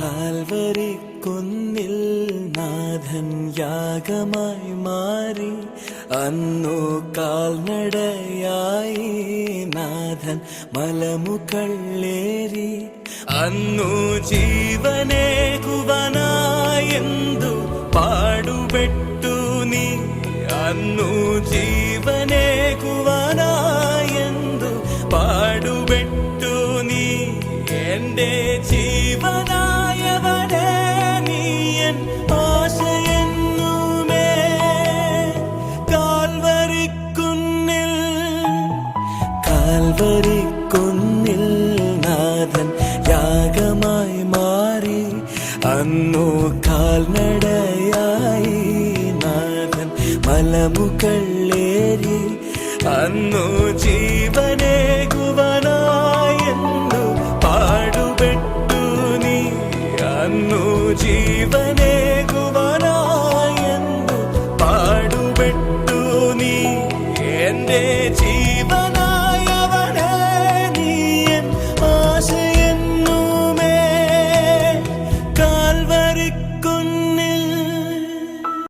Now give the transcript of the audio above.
Calvary കുന്നിൽ നാഥൻ യാഗമായി മാറി. അന്നു കാൽനടയായി നാഥൻ മലമുകളേറി. അന്നു ജീവനേകുവാനായെന്തു പാടുപെട്ടു നീ. അന്നു ജീവനേകുവാനായെന്തു പാടുപെട്ടു നീ. എന്റെ ജീവനായവനെ നീയൻ ആശയെന്നുമേ. കാൽവരിക്കുന്നിൽ കാൽവരിക്കുന്നിൽ നാഥൻ യാഗമായി മാറി. അന്നു കാൽനടയായി നാഥൻ മലമുകളേറി. അന്നു ജീവനേകുവാനായെന്നു പാടുപെട്ടു നീ. അന്നു ജീവനേകുവാനായെന്നു പാടുപെട്ടു നീ. എന്റെ ജീവന